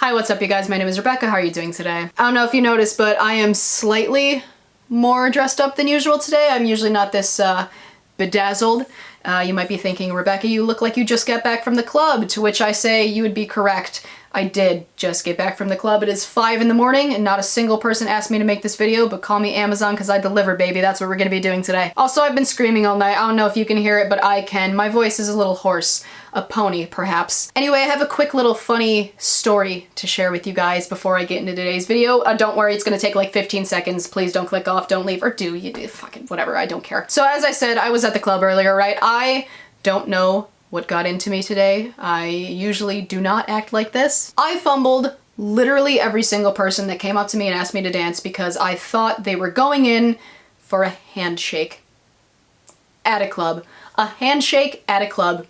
Hi, what's up you guys? My name is Rebecca. How are you doing today? I don't know if you noticed, but I am slightly more dressed up than usual today. I'm usually not this bedazzled. You might be thinking, Rebecca, you look like you just got back from the club, to which I say you would be correct. I did just get back from the club. It is 5 in the morning and not a single person asked me to make this video, but call me Amazon because I deliver, baby. That's what we're gonna be doing today. Also, I've been screaming all night. I don't know if you can hear it, but I can. My voice is a little hoarse. A pony, perhaps. Anyway, I have a quick little funny story to share with you guys before I get into today's video. Don't worry, it's gonna take like 15 seconds. Please don't click off, don't leave, or do, you do, fucking whatever, I don't care. So as I said, I was at the club earlier, right? I don't know what got into me today. I usually do not act like this. I fumbled literally every single person that came up to me and asked me to dance because I thought they were going in for a handshake at a club. A handshake at a club.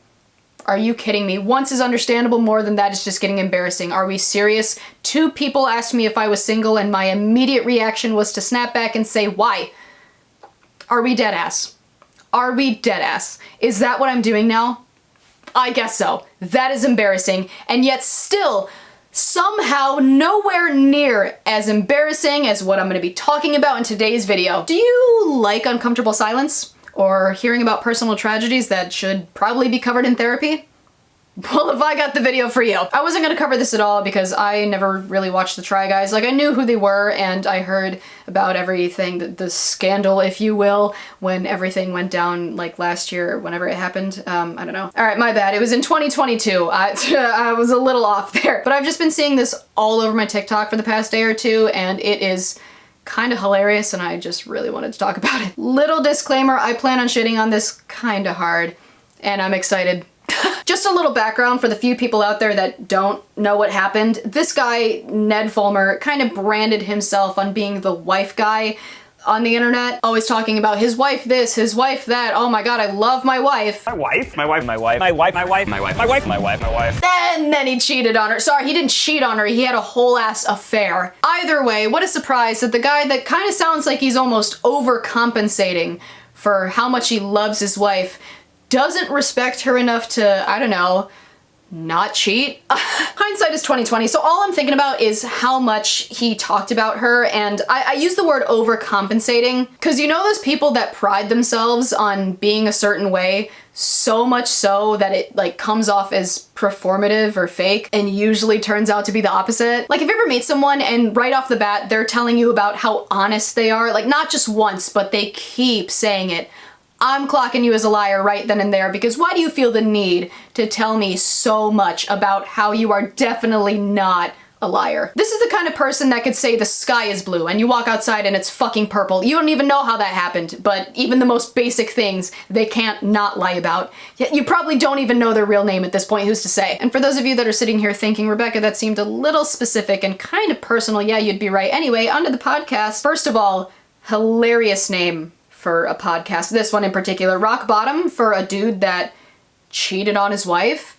Are you kidding me? Once is understandable, more than that is just getting embarrassing. Are we serious? 2 people asked me if I was single and my immediate reaction was to snap back and say, why? Are we dead ass? Are we dead ass? Is that what I'm doing now? I guess so. That is embarrassing, and yet still, somehow nowhere near as embarrassing as what I'm gonna be talking about in today's video. Do you like uncomfortable silence? Or hearing about personal tragedies that should probably be covered in therapy? Well, if I got the video for you. I wasn't gonna cover this at all because I never really watched the Try Guys. Like, I knew who they were and I heard about everything, the scandal, if you will, when everything went down like last year, whenever it happened. I don't know. All right, my bad. It was in 2022. I was a little off there. But I've just been seeing this all over my TikTok for the past day or two, and it is kind of hilarious, and I just really wanted to talk about it. Little disclaimer, I plan on shitting on this kind of hard, and I'm excited. Just a little background for the few people out there that don't know what happened. This guy, Ned Fulmer, kind of branded himself on being the wife guy on the internet, always talking about his wife this, his wife that. Oh my god, I love my wife. My wife, my wife, my wife, my wife, my wife, my wife, my wife, my wife, my wife. And then he cheated on her. Sorry, he didn't cheat on her, he had a whole ass affair. Either way, what a surprise that the guy that kind of sounds like he's almost overcompensating for how much he loves his wife doesn't respect her enough to, I don't know, not cheat? Hindsight is 20/20, so all I'm thinking about is how much he talked about her, and I use the word overcompensating, because you know those people that pride themselves on being a certain way, so much so that it like comes off as performative or fake, and usually turns out to be the opposite? Like, if you ever meet someone and right off the bat they're telling you about how honest they are, like not just once, but they keep saying it, I'm clocking you as a liar right then and there, because why do you feel the need to tell me so much about how you are definitely not a liar? This is the kind of person that could say the sky is blue and you walk outside and it's fucking purple. You don't even know how that happened, but even the most basic things they can't not lie about. Yet you probably don't even know their real name at this point, who's to say? And for those of you that are sitting here thinking, Rebecca, that seemed a little specific and kind of personal, yeah, you'd be right. Anyway, onto the podcast. First of all, hilarious name for a podcast. This one in particular, Rock Bottom, for a dude that cheated on his wife.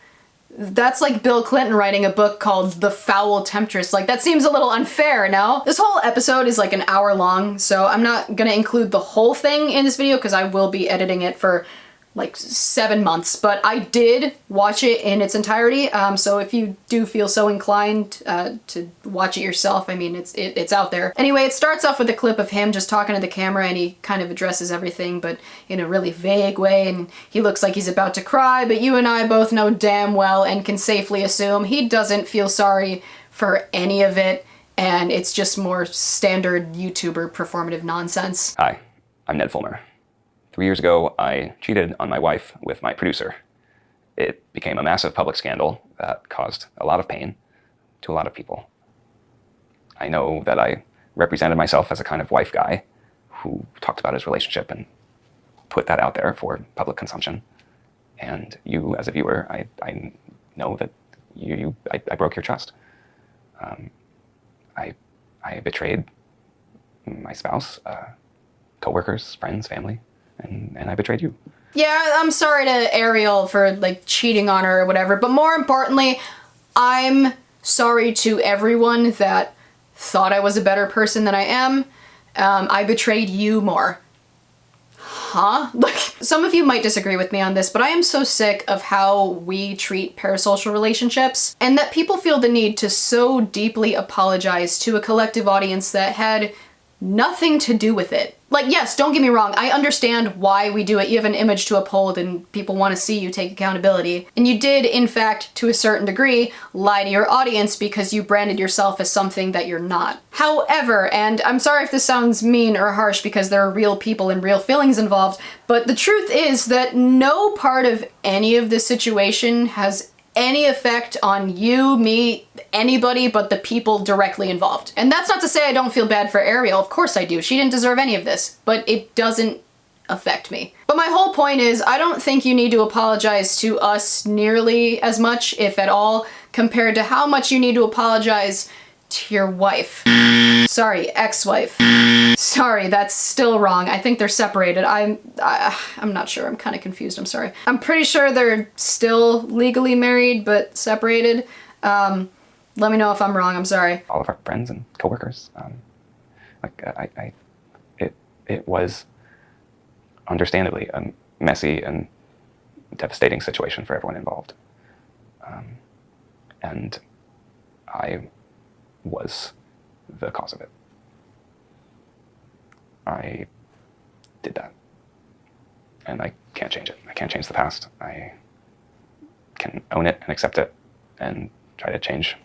That's like Bill Clinton writing a book called The Foul Temptress. Like, that seems a little unfair, no? This whole episode is like an hour long, so I'm not gonna include the whole thing in this video because I will be editing it for like 7 months, but I did watch it in its entirety, so if you do feel so inclined to watch it yourself, I mean, it's out there. Anyway, it starts off with a clip of him just talking to the camera, and he kind of addresses everything, but in a really vague way, and he looks like he's about to cry, but you and I both know damn well and can safely assume he doesn't feel sorry for any of it, and it's just more standard YouTuber performative nonsense. Hi, I'm Ned Fulmer. 3 years ago, I cheated on my wife with my producer. It became a massive public scandal that caused a lot of pain to a lot of people. I know that I represented myself as a kind of wife guy who talked about his relationship and put that out there for public consumption. And you, as a viewer, I know that I broke your trust. I betrayed my spouse, coworkers, friends, family. And I betrayed you. Yeah, I'm sorry to Ariel for like cheating on her or whatever, but more importantly, I'm sorry to everyone that thought I was a better person than I am. I betrayed you more. huh? Like, some of you might disagree with me on this, but I am so sick of how we treat parasocial relationships, and that people feel the need to so deeply apologize to a collective audience that had nothing to do with it. Like, yes, don't get me wrong, I understand why we do it. You have an image to uphold and people want to see you take accountability. And you did, in fact, to a certain degree, lie to your audience because you branded yourself as something that you're not. However, and I'm sorry if this sounds mean or harsh because there are real people and real feelings involved, but the truth is that no part of any of this situation has any effect on you, me, anybody but the people directly involved. And that's not to say I don't feel bad for Ariel. Of course I do. She didn't deserve any of this, but it doesn't affect me. But my whole point is, I don't think you need to apologize to us nearly as much, if at all, compared to how much you need to apologize to your wife. Sorry, ex-wife. Sorry, that's still wrong. I think they're separated. I'm not sure. I'm kind of confused. I'm sorry. I'm pretty sure they're still legally married, but separated. Let me know if I'm wrong. I'm sorry. All of our friends and coworkers. It was understandably a messy and devastating situation for everyone involved. And I was the cause of it. I did that. And I can't change it. I can't change the past. I can own it and accept it and try to change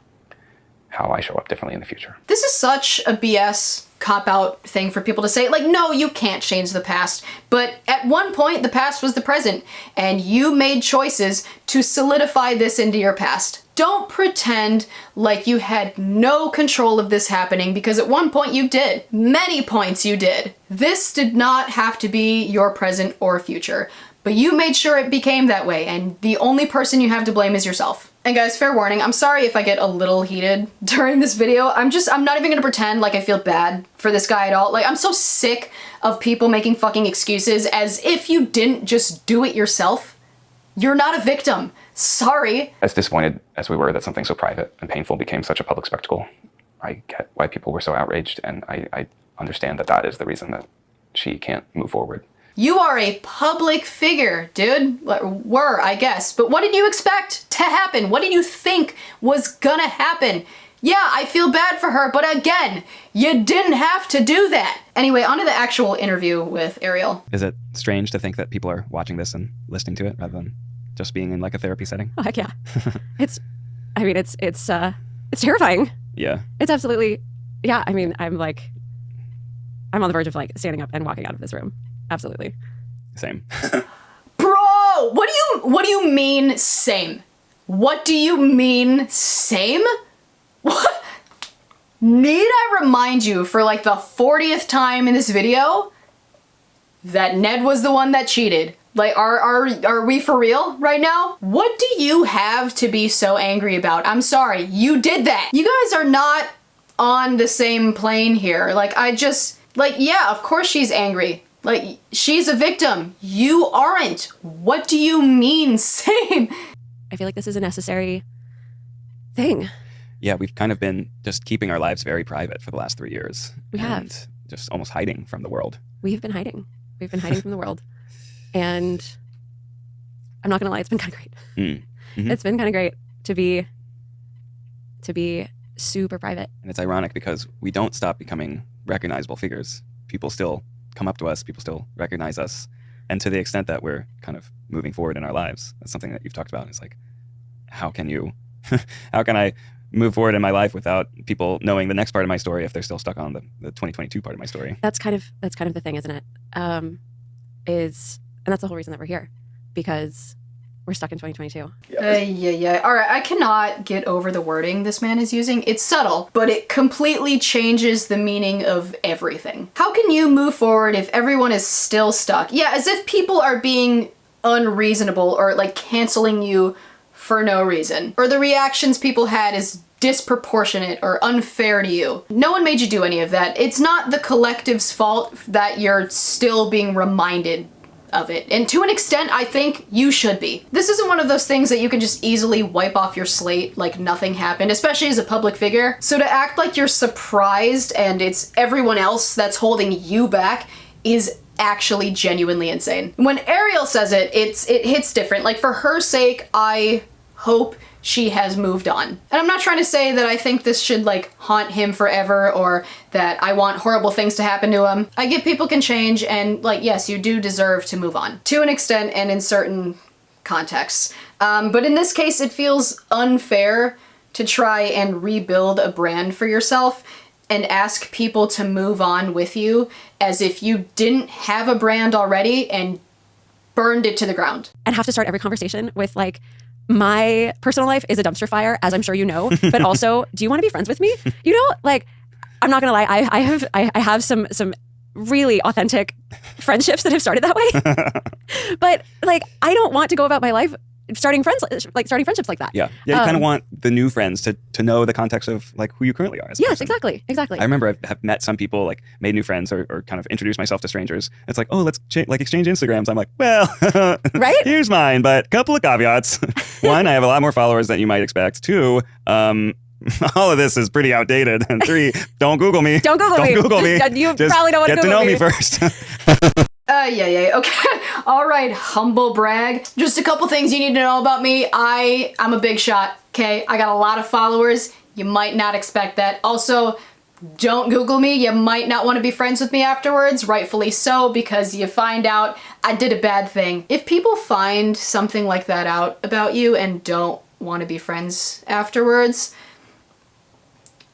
how I show up differently in the future. This is such a BS cop-out thing for people to say. Like, no, you can't change the past. But at one point, the past was the present, and you made choices to solidify this into your past. Don't pretend like you had no control of this happening, because at one point you did. Many points you did. This did not have to be your present or future, but you made sure it became that way, and the only person you have to blame is yourself. And guys, fair warning, I'm sorry if I get a little heated during this video. I'm not even gonna pretend like I feel bad for this guy at all. Like, I'm so sick of people making fucking excuses as if you didn't just do it yourself. You're not a victim. Sorry. As disappointed as we were that something so private and painful became such a public spectacle, I get why people were so outraged, and I understand that that is the reason that she can't move forward. You are a public figure, dude. Were, I guess. But what did you expect to happen? What did you think was gonna happen? Yeah, I feel bad for her, but again, you didn't have to do that. Anyway, on to the actual interview with Ariel. Is it strange to think that people are watching this and listening to it rather than just being in like a therapy setting? Oh, heck yeah. It's terrifying. Yeah. It's absolutely, yeah. I mean, I'm on the verge of like standing up and walking out of this room. Absolutely. Same. Bro, what do you mean same? What do you mean same? What? Need I remind you for like the 40th time in this video that Ned was the one that cheated? Like, are we for real right now? What do you have to be so angry about? I'm sorry, you did that. You guys are not on the same plane here. Like, yeah, of course she's angry. Like, she's a victim. You aren't. What do you mean, same? I feel like this is a necessary thing. Yeah, we've kind of been just keeping our lives very private for the last 3 years. We have. Just almost hiding from the world. We've been hiding. We've been hiding from the world. And I'm not going to lie, it's been kind of great. Mm-hmm. It's been kind of great to be super private. And it's ironic because we don't stop becoming recognizable figures. People still come up to us, people still recognize us. And to the extent that we're kind of moving forward in our lives, that's something that you've talked about. It's like, how can I move forward in my life without people knowing the next part of my story if they're still stuck on the 2022 part of my story? That's kind of the thing, isn't it? And that's the whole reason that we're here, because we're stuck in 2022. Yeah. All right, I cannot get over the wording this man is using. It's subtle, but it completely changes the meaning of everything. How can you move forward if everyone is still stuck? Yeah, as if people are being unreasonable or like canceling you for no reason. Or the reactions people had is disproportionate or unfair to you. No one made you do any of that. It's not the collective's fault that you're still being reminded of it. And to an extent, I think you should be. This isn't one of those things that you can just easily wipe off your slate like nothing happened, especially as a public figure. So to act like you're surprised and it's everyone else that's holding you back is actually genuinely insane. When Ariel says it, it hits different. Like, for her sake, I hope she has moved on. And I'm not trying to say that I think this should like haunt him forever or that I want horrible things to happen to him. I get people can change, and like, yes, you do deserve to move on to an extent and in certain contexts. But in this case, it feels unfair to try and rebuild a brand for yourself and ask people to move on with you as if you didn't have a brand already and burned it to the ground. And have to start every conversation with like, my personal life is a dumpster fire, as I'm sure you know, but also, do you want to be friends with me? You know, like, I'm not gonna lie, I have some really authentic friendships that have started that way. But like, I don't want to go about my life starting friendships like that. Yeah. Yeah, you kind of want the new friends to know the context of like who you currently are as a Yes, person. exactly. I remember I have met some people, like made new friends or kind of introduced myself to strangers. It's like, oh, let's like exchange Instagrams. I'm like, well, right? Here's mine, but couple of caveats. One, I have a lot more followers than you might expect. Two, all of this is pretty outdated. And three, don't Google me. Don't Google me. You Just probably don't want to get to Google know me me first. Yeah, okay. All right, humble brag. Just a couple things you need to know about me. I'm a big shot, okay? I got a lot of followers. You might not expect that. Also, don't Google me. You might not want to be friends with me afterwards, rightfully so, because you find out I did a bad thing. If people find something like that out about you and don't want to be friends afterwards,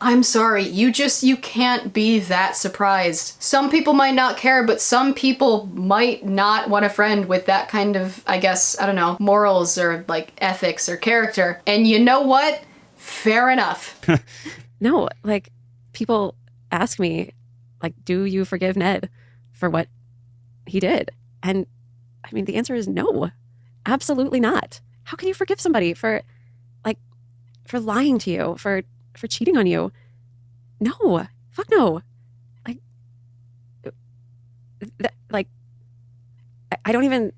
I'm sorry, you can't be that surprised. Some people might not care, but some people might not want a friend with that kind of, I guess, I don't know, morals or like ethics or character. And you know what? Fair enough. No, like, people ask me, like, do you forgive Ned for what he did? And I mean, the answer is no, absolutely not. How can you forgive somebody for lying to you, for cheating on you? No, fuck no. I don't even,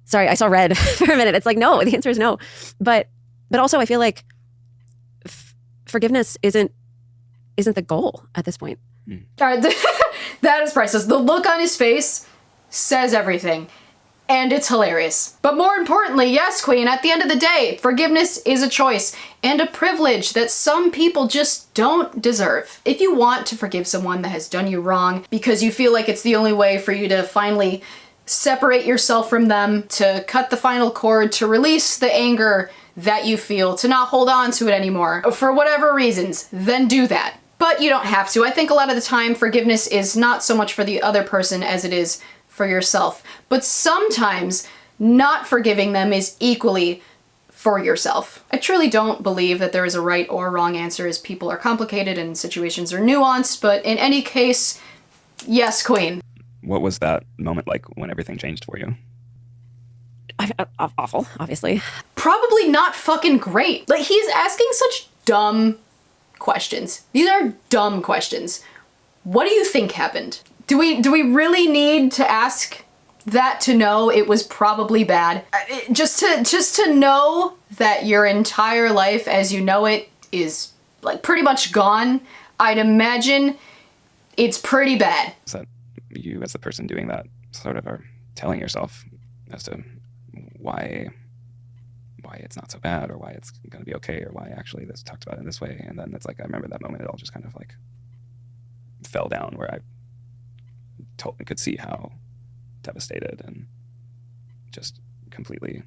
sorry, I saw red for a minute. It's like, no, the answer is no. But also I feel like forgiveness isn't the goal at this point. All right, that is priceless. The look on his face says everything. And it's hilarious. But more importantly, yes, Queen, at the end of the day, forgiveness is a choice and a privilege that some people just don't deserve. If you want to forgive someone that has done you wrong because you feel like it's the only way for you to finally separate yourself from them, to cut the final cord, to release the anger that you feel, to not hold on to it anymore, for whatever reasons, then do that. But you don't have to. I think a lot of the time forgiveness is not so much for the other person as it is for yourself. But sometimes not forgiving them is equally for yourself. I truly don't believe that there is a right or wrong answer, as people are complicated and situations are nuanced, but in any case, yes, Queen. What was that moment like when everything changed for you? Awful, obviously. Probably not fucking great. Like, he's asking such dumb questions. These are dumb questions. What do you think happened? Do we really need to ask that to know it was probably bad? Just to know that your entire life as you know it is like pretty much gone, I'd imagine it's pretty bad. Is that you as the person doing that sort of are telling yourself as to why it's not so bad, or why it's going to be okay, or why actually this talked about it in this way? And then it's like, I remember that moment, it all just kind of like fell down, where I totally could see how devastated and just completely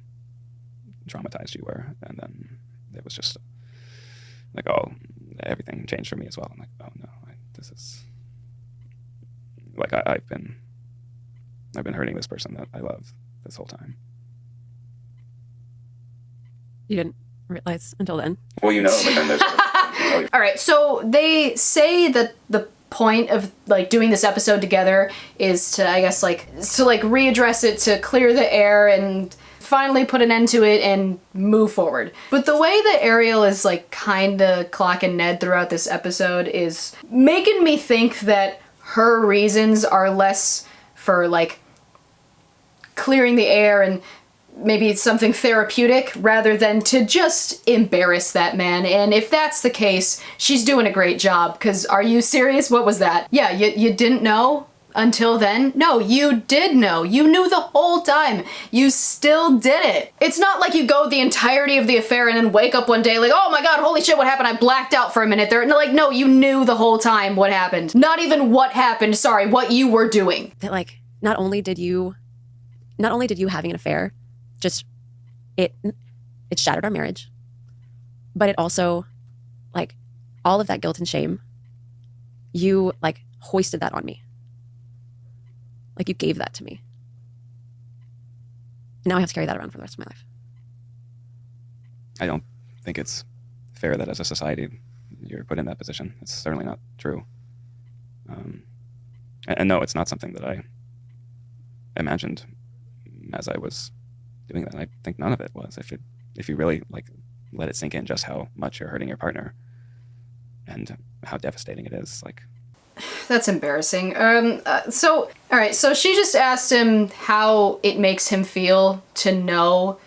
traumatized you were. And then it was just like, oh, everything changed for me as well. I'm like, oh no, this is like, I've been hurting this person that I love this whole time. You didn't realize until then. Well, you know, but then there's All right, so they say that the point of like doing this episode together is to, I guess, readdress it, to clear the air and finally put an end to it and move forward. But the way that Ariel is like kinda clocking Ned throughout this episode is making me think that her reasons are less for like clearing the air and maybe it's something therapeutic rather than to just embarrass that man. And if that's the case, she's doing a great job, because are you serious? What was that? Yeah, you didn't know until then? No, you did know. You knew the whole time. You still did it. It's not like you go the entirety of the affair and then wake up one day like, oh my god, holy shit, what happened? I blacked out for a minute there. No, like, no, you knew the whole time what happened. Not even what happened, sorry, what you were doing. That like, not only did you having an affair, just, it shattered our marriage, but it also, like, all of that guilt and shame, you, like, hoisted that on me. Like, you gave that to me. Now I have to carry that around for the rest of my life. I don't think it's fair that as a society you're put in that position. It's certainly not true. And no, it's not something that I imagined as I was doing that. I think none of it was. If you really like let it sink in just how much you're hurting your partner and how devastating it is, like. That's embarrassing. So, all right, so she just asked him how it makes him feel to know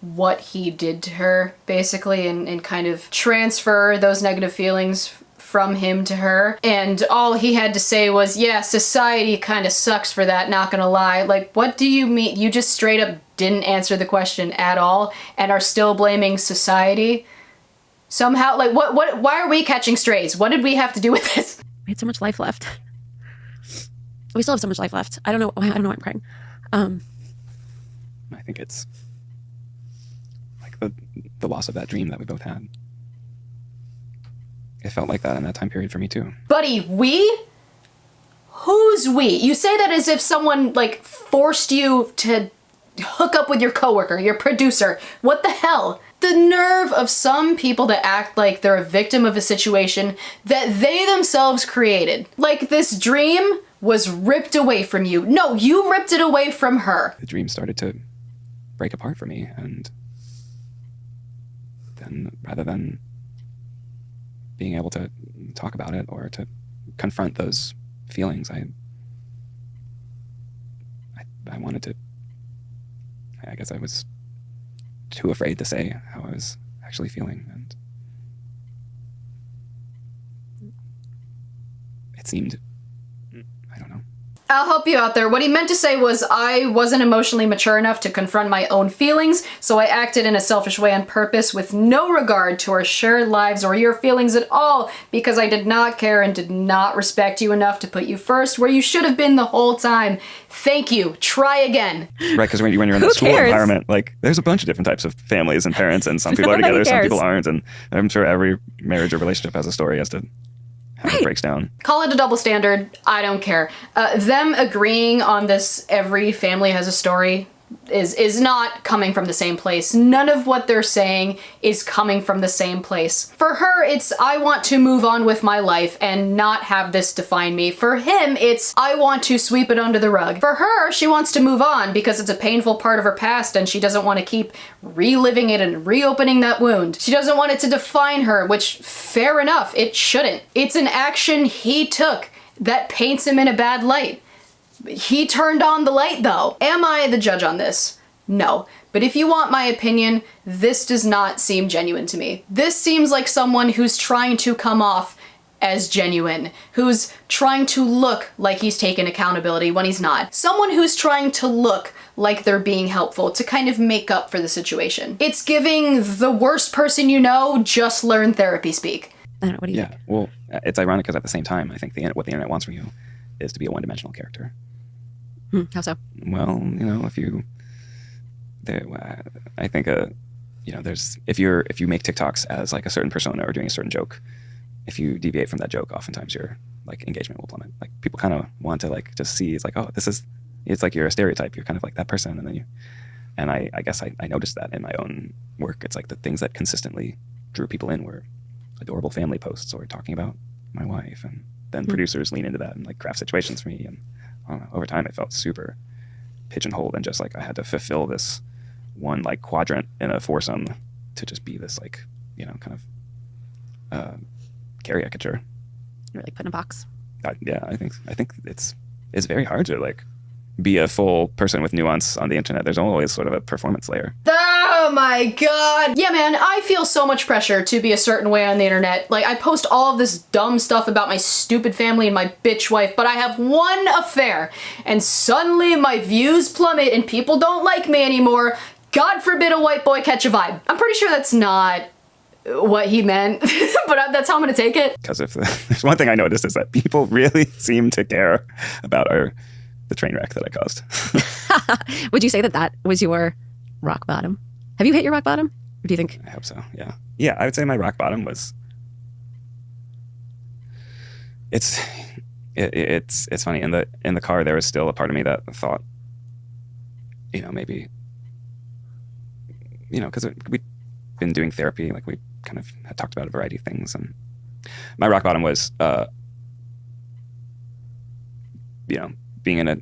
what he did to her, basically, and kind of transfer those negative feelings from him to her. And all he had to say was, yeah, society kind of sucks for that, not gonna lie. Like, what do you mean? You just straight up didn't answer the question at all and are still blaming society? Somehow, like, why are we catching strays? What did we have to do with this? We had so much life left. We still have so much life left. I don't know why I'm crying. I think it's like the loss of that dream that we both had. It felt like that in that time period for me too. Buddy, we? Who's we? You say that as if someone, like, forced you to hook up with your coworker, your producer. What the hell? The nerve of some people to act like they're a victim of a situation that they themselves created. Like, this dream was ripped away from you. No, you ripped it away from her. The dream started to break apart for me, and then rather than being able to talk about it or to confront those feelings, I wanted to, I guess I was too afraid to say how I was actually feeling, and it seemed, I don't know. I'll help you out there. What he meant to say was I wasn't emotionally mature enough to confront my own feelings, so I acted in a selfish way on purpose with no regard to our shared lives or your feelings at all, because I did not care and did not respect you enough to put you first where you should have been the whole time. Thank you. Try again. Right, because when you're in the school environment, like, there's a bunch of different types of families and parents, and some people are together, some people aren't, and I'm sure every marriage or relationship has a story as to how it breaks down. Call it a double standard. I don't care. Them agreeing on this, every family has a story, is not coming from the same place. None of what they're saying is coming from the same place. For her, it's I want to move on with my life and not have this define me. For him, it's I want to sweep it under the rug. For her, she wants to move on because it's a painful part of her past and she doesn't want to keep reliving it and reopening that wound. She doesn't want it to define her, which, fair enough, it shouldn't. It's an action he took that paints him in a bad light. He turned on the light, though. Am I the judge on this? No. But if you want my opinion, this does not seem genuine to me. This seems like someone who's trying to come off as genuine, who's trying to look like he's taken accountability when he's not. Someone who's trying to look like they're being helpful to kind of make up for the situation. It's giving the worst person you know just learn therapy speak. I don't know, what do you think? Well, it's ironic because at the same time, I think what the internet wants from you is to be a one-dimensional character. How so? Well, I think, there's if you make TikToks as like a certain persona or doing a certain joke, if you deviate from that joke, oftentimes your like engagement will plummet. Like, people kind of want to like just see, it's like, oh, it's like you're a stereotype. You're kind of like that person, and I guess I noticed that in my own work. It's like the things that consistently drew people in were adorable family posts or talking about my wife, and then producers lean into that and like craft situations for me, and I don't know, over time it felt super pigeonholed and just like I had to fulfill this one like quadrant in a foursome to just be this like, kind of caricature. You're like put in a box. Yeah, I think it's very hard to like be a full person with nuance on the internet. There's always sort of a performance layer. Oh my god. Yeah, man, I feel so much pressure to be a certain way on the internet. Like, I post all of this dumb stuff about my stupid family and my bitch wife, but I have one affair, and suddenly my views plummet and people don't like me anymore. God forbid a white boy catch a vibe. I'm pretty sure that's not what he meant, but that's how I'm gonna take it. Because if there's one thing I noticed is that people really seem to care about the train wreck that I caused. Would you say that was your rock bottom? Have you hit your rock bottom? Or do you think? I hope so, yeah. Yeah, I would say my rock bottom was... It's funny. In the car, there was still a part of me that thought, maybe... because we've been doing therapy, like we kind of had talked about a variety of things, and my rock bottom was, being in a...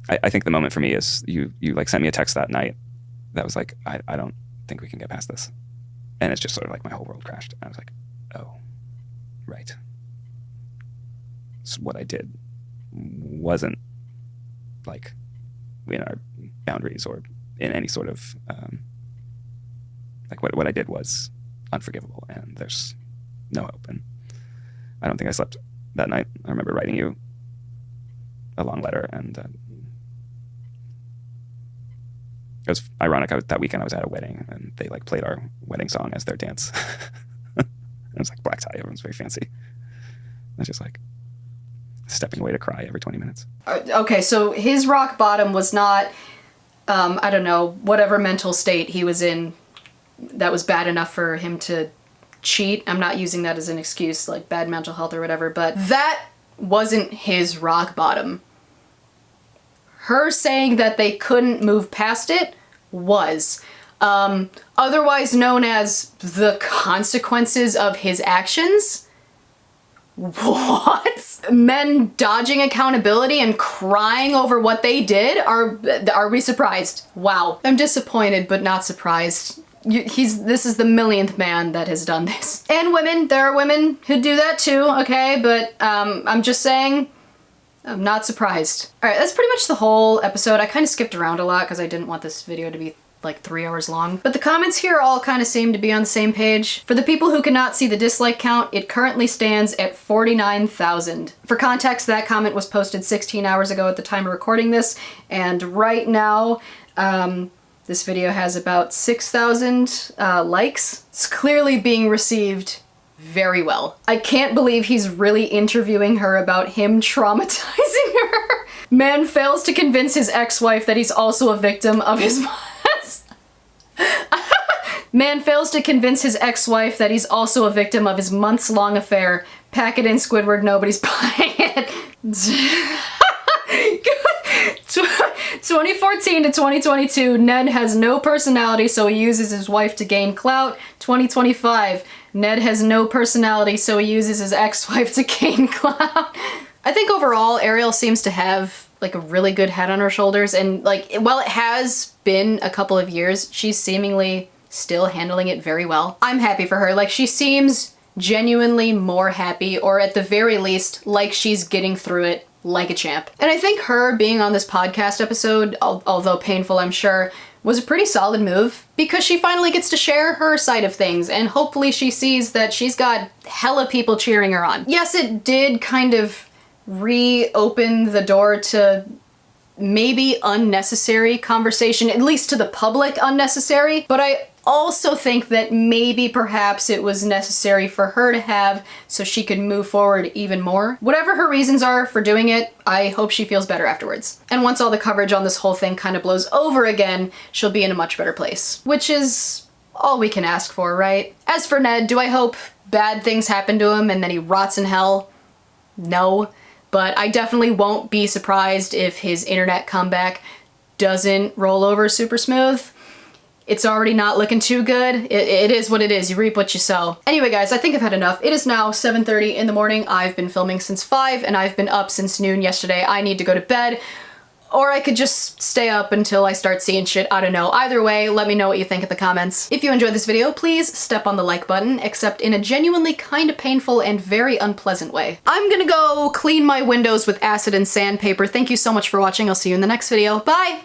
I think the moment for me is you like sent me a text that night that was like, I don't think we can get past this. And it's just sort of like my whole world crashed. I was like, oh, right. So what I did wasn't like in our boundaries or in any sort of, like what I did was unforgivable, and there's no hope. And I don't think I slept that night. I remember writing you a long letter, and it was ironic. That weekend I was at a wedding, and they like played our wedding song as their dance. It was like black tie. Everyone's very fancy. I was just like stepping away to cry every 20 minutes. Okay, so his rock bottom was not, I don't know, whatever mental state he was in that was bad enough for him to cheat. I'm not using that as an excuse, like bad mental health or whatever, but that wasn't his rock bottom. Her saying that they couldn't move past it was. Otherwise known as the consequences of his actions. What? Men dodging accountability and crying over what they did? Are we surprised? Wow. I'm disappointed, but not surprised. This is the millionth man that has done this. And women, there are women who do that too, okay? But I'm just saying, I'm not surprised. All right, that's pretty much the whole episode. I kind of skipped around a lot because I didn't want this video to be like 3 hours long. But the comments here all kind of seem to be on the same page. For the people who cannot see the dislike count, it currently stands at 49,000. For context, that comment was posted 16 hours ago at the time of recording this, and right now, this video has about 6,000 likes. It's clearly being received very well. I can't believe he's really interviewing her about him traumatizing her. Man fails to convince his ex-wife that he's also a victim of his... Man fails to convince his ex-wife that he's also a victim of his months-long affair. Pack it in, Squidward, nobody's buying it. 2014 to 2022, Ned has no personality, so he uses his wife to gain clout. 2025, Ned has no personality, so he uses his ex-wife to gain clout. I think overall, Ariel seems to have like a really good head on her shoulders, and like, while it has been a couple of years, she's seemingly still handling it very well. I'm happy for her. Like, she seems genuinely more happy, or at the very least, like she's getting through it like a champ. And I think her being on this podcast episode, although painful I'm sure, was a pretty solid move, because she finally gets to share her side of things, and hopefully she sees that she's got hella people cheering her on. Yes, it did kind of reopen the door to maybe unnecessary conversation, at least to the public unnecessary, but I also think that maybe perhaps it was necessary for her to have so she could move forward even more. Whatever her reasons are for doing it, I hope she feels better afterwards. And once all the coverage on this whole thing kind of blows over again, she'll be in a much better place. Which is all we can ask for, right? As for Ned, do I hope bad things happen to him and then he rots in hell? No. But I definitely won't be surprised if his internet comeback doesn't roll over super smooth. It's already not looking too good. It is what it is. You reap what you sow. Anyway, guys, I think I've had enough. It is now 7:30 in the morning. I've been filming since 5, and I've been up since noon yesterday. I need to go to bed. Or I could just stay up until I start seeing shit. I don't know. Either way, let me know what you think in the comments. If you enjoyed this video, please step on the like button, except in a genuinely kind of painful and very unpleasant way. I'm gonna go clean my windows with acid and sandpaper. Thank you so much for watching. I'll see you in the next video. Bye!